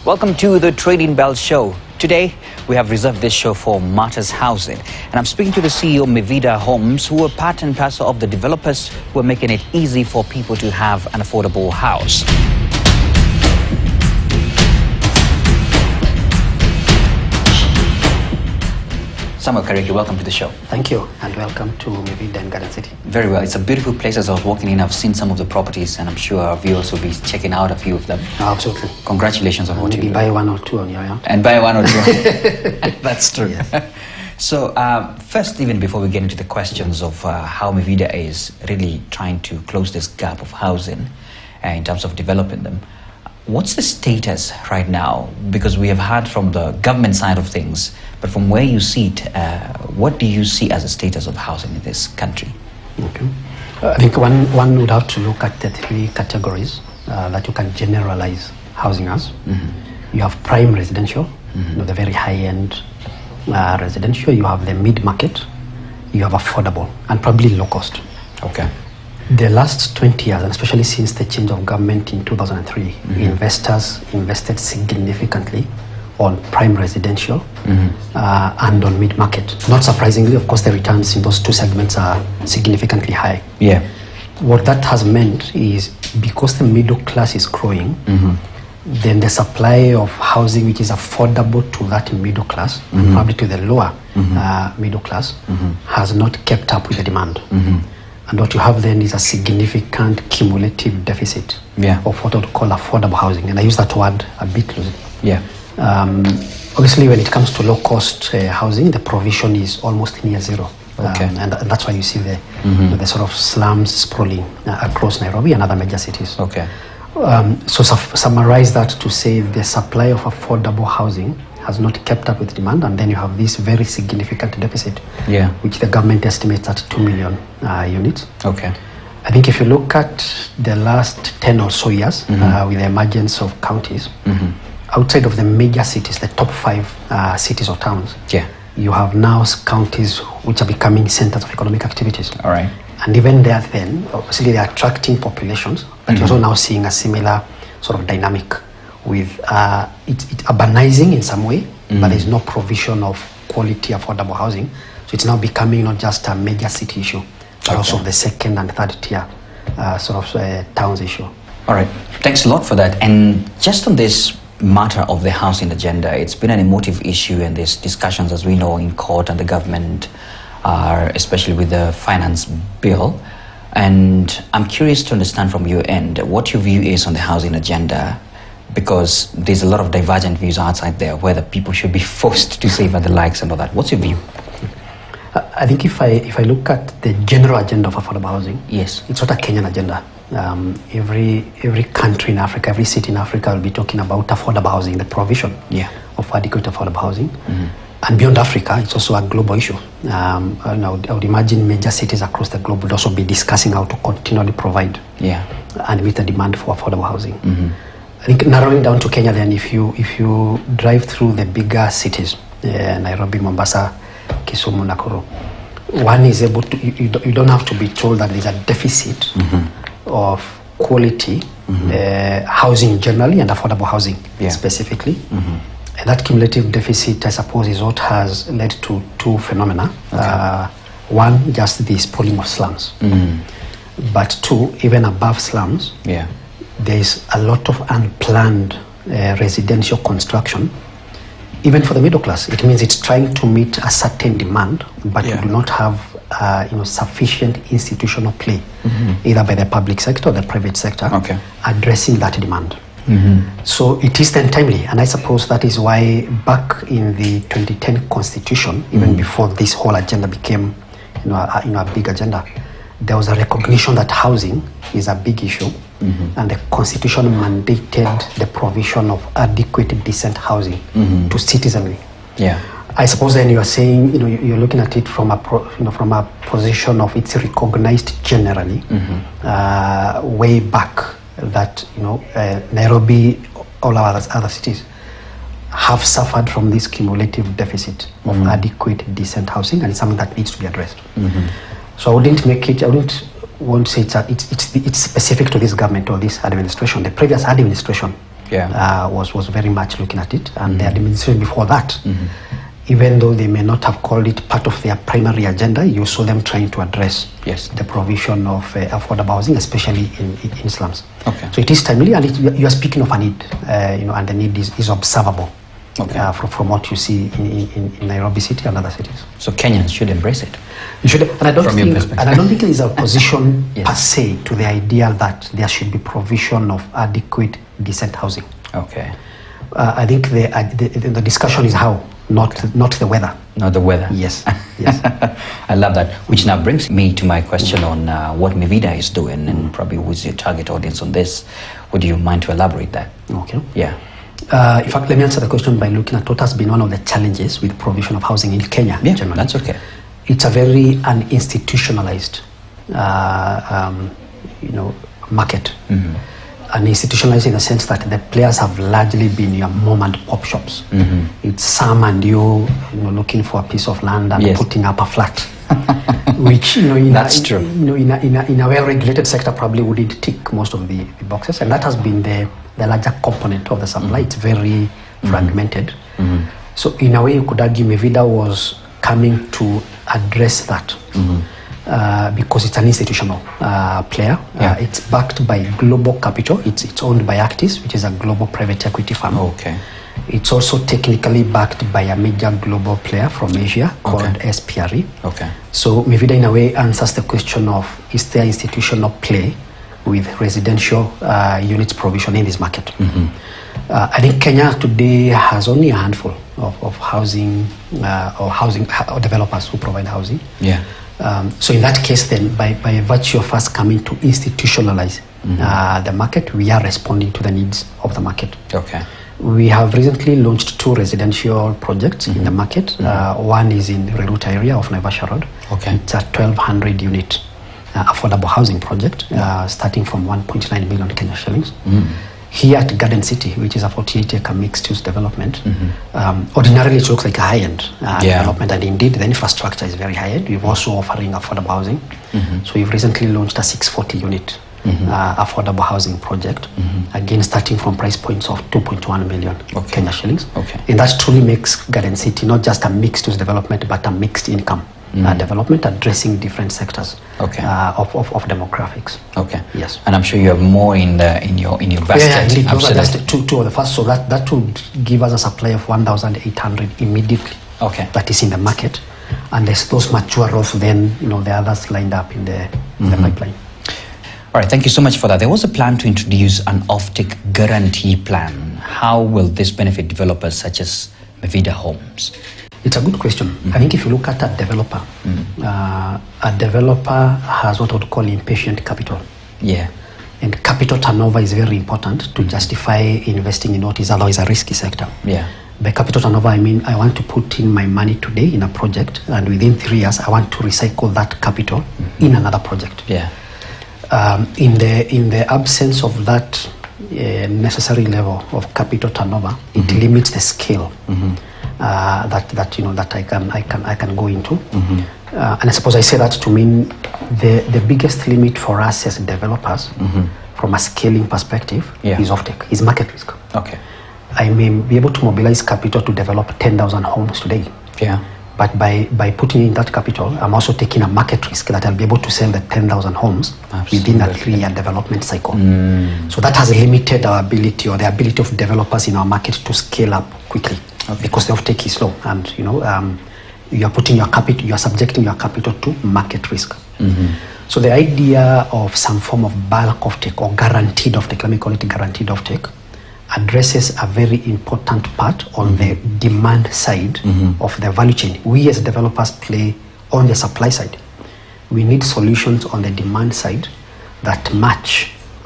Welcome to the Trading Bell Show. Today, we have reserved this show for Martyrs Housing. And I'm speaking to the CEO, Mivida Homes, who are part and parcel of the developers who are making it easy for people to have an affordable house. Samuel Kariuki, welcome to the show. Thank you, and welcome to Mivida and Garden City. Very well. It's a beautiful place. As I was walking in, I've seen some of the properties, and I'm sure our viewers will be checking out a few of them. Absolutely. Congratulations on what you do. Maybe buy one or two on your own. And buy one or two. That's true. Yes. So, first, even before we get into the questions of how Mivida is really trying to close this gap of housing in terms of developing them, what's the status right now? Because we have heard from the government side of things, but from where you see it, what do you see as the status of housing in this country? Okay. I think one would have to look at the three categories that you can generalize housing as. You have prime residential, the very high-end residential. You have the mid-market. You have affordable and probably low-cost. Okay. The last 20 years, and especially since the change of government in 2003, investors invested significantly on prime residential and on mid-market. Not surprisingly, of course, the returns in those two segments are significantly high. Yeah. What that has meant is because the middle class is growing, then the supply of housing which is affordable to that middle class, probably to the lower middle class, has not kept up with the demand. And what you have then is a significant cumulative deficit of what I would call affordable housing. And I use that word a bit loosely. Yeah. Obviously, when it comes to low-cost housing, the provision is almost near zero. Okay. And that's why you see the sort of slums sprawling across Nairobi and other major cities. Okay. So summarize that to say the supply of affordable housing has not kept up with demand, and then you have this very significant deficit, which the government estimates at 2 million units. Okay. I think if you look at the last 10 or so years, with the emergence of counties, outside of the major cities, the top 5 cities or towns, you have now counties which are becoming centers of economic activities. All right. And even there then, obviously they're attracting populations, but you're also now seeing a similar sort of dynamic with it urbanizing in some way, but there's no provision of quality affordable housing. So it's now becoming not just a major city issue, but also the second and third tier sort of towns issue. All right. Thanks a lot for that. And just on this matter of the housing agenda, it's been an emotive issue, and there's discussions, as we know, in court and the government, especially with the finance bill. And I'm curious to understand from your end what your view is on the housing agenda, because there's a lot of divergent views outside there, whether people should be forced to save and the likes and all that. What's your view? I think if I look at the general agenda of affordable housing, yes, it's not a Kenyan agenda. Every country in Africa, every city in Africa will be talking about affordable housing, the provision of adequate affordable housing. And beyond Africa, it's also a global issue. And I would imagine major cities across the globe would also be discussing how to continually provide and meet the demand for affordable housing. I think narrowing down to Kenya, then if you drive through the bigger cities, Nairobi, Mombasa, Kisumu, Nakuru, one is able to, you don't have to be told that there's a deficit of quality housing generally and affordable housing specifically. And that cumulative deficit, I suppose, is what has led to two phenomena. One, just the sprawling of slums. But two, even above slums, there's a lot of unplanned residential construction, even for the middle class. It means it's trying to meet a certain demand, but you do not have sufficient institutional play, either by the public sector or the private sector, addressing that demand. So it is then timely, and I suppose that is why back in the 2010 constitution, even before this whole agenda became a big agenda, there was a recognition that housing is a big issue, and the constitution mandated the provision of adequate, decent housing to citizenry. I suppose then you are saying, you're looking at it from a position of it's recognized generally way back that Nairobi, all our other cities have suffered from this cumulative deficit of adequate, decent housing, and it's something that needs to be addressed. So I wouldn't want to say it's specific to this government or this administration. The previous administration was very much looking at it, and the administration before that, even though they may not have called it part of their primary agenda, you saw them trying to address the provision of affordable housing, especially in slums. Okay. So it is timely, and you are speaking of a need, and the need is observable. Okay. From what you see in Nairobi City and other cities. So Kenyans should embrace it. You should, and I don't think there is a opposition per se to the idea that there should be provision of adequate, decent housing. Okay. I think the discussion is how, not the weather. Not the weather. Yes. I love that. Which now brings me to my question on what Mivida is doing, and probably who's your target audience on this. Would you mind to elaborate that? Okay. Yeah. In fact, let me answer the question by looking at what has been one of the challenges with provision of housing in Kenya. Yeah, generally. that's okay. It's a very uninstitutionalized, market. Uninstitutionalized in the sense that the players have largely been your mom and pop shops. It's Sam and you looking for a piece of land and putting up a flat, which that's true. In a well-regulated sector probably wouldn't tick most of the boxes, and that has been the larger component of the supply. It's very fragmented. So in a way you could argue Mivida was coming to address that because it's an institutional player. It's backed by global capital. It's owned by Actis, which is a global private equity firm. Okay. It's also technically backed by a major global player from Asia called SPRE. Okay. So Mivida in a way answers the question of, is there institutional play with residential units provision in this market? I think Kenya today has only a handful of housing or developers who provide housing. Yeah. So in that case, then, by virtue of us coming to institutionalize the market, we are responding to the needs of the market. Okay. We have recently launched 2 residential projects in the market. One is in Reruta area of Naivasha Road. Okay. It's a 1,200 unit affordable housing project, starting from 1.9 million Kenya shillings. Here at Garden City, which is a 48-acre mixed-use development, ordinarily it looks like a high-end development, and indeed the infrastructure is very high-end. We're also offering affordable housing. So we've recently launched a 640-unit affordable housing project, again starting from price points of 2.1 million Kenya shillings. And that truly makes Garden City not just a mixed-use development, but a mixed-income development addressing different sectors of demographics. Okay. Yes. And I'm sure you have more in your basket. Yeah, those are just two of the first. So that would give us a supply of 1,800 immediately. Okay. That is in the market, and as those mature off, then the others lined up in the pipeline. All right, thank you so much for that. There was a plan to introduce an offtake guarantee plan. How will this benefit developers such as Mivida Homes? It's a good question. I think if you look at a developer has what I would call impatient capital. Yeah. And capital turnover is very important to justify investing in what is otherwise a risky sector. Yeah. By capital turnover, I mean I want to put in my money today in a project, and within 3 years, I want to recycle that capital in another project. Yeah. In the absence of that necessary level of capital turnover, it limits the scale that I can go into. And I suppose I say that to mean the biggest limit for us as developers, from a scaling perspective, is offtake, is market risk. Okay. I may be able to mobilize capital to develop 10,000 homes today. Yeah. But by putting in that capital, I'm also taking a market risk that I'll be able to sell the 10,000 homes within a 3-year development cycle. So that has limited our ability, or the ability of developers in our market, to scale up quickly, because the offtake is slow, and you are putting your capital, you are subjecting your capital to market risk. So the idea of some form of bulk offtake or guaranteed offtake, let me call it guaranteed offtake, addresses a very important part on the demand side of the value chain. We as developers play on the supply side. We need solutions on the demand side that match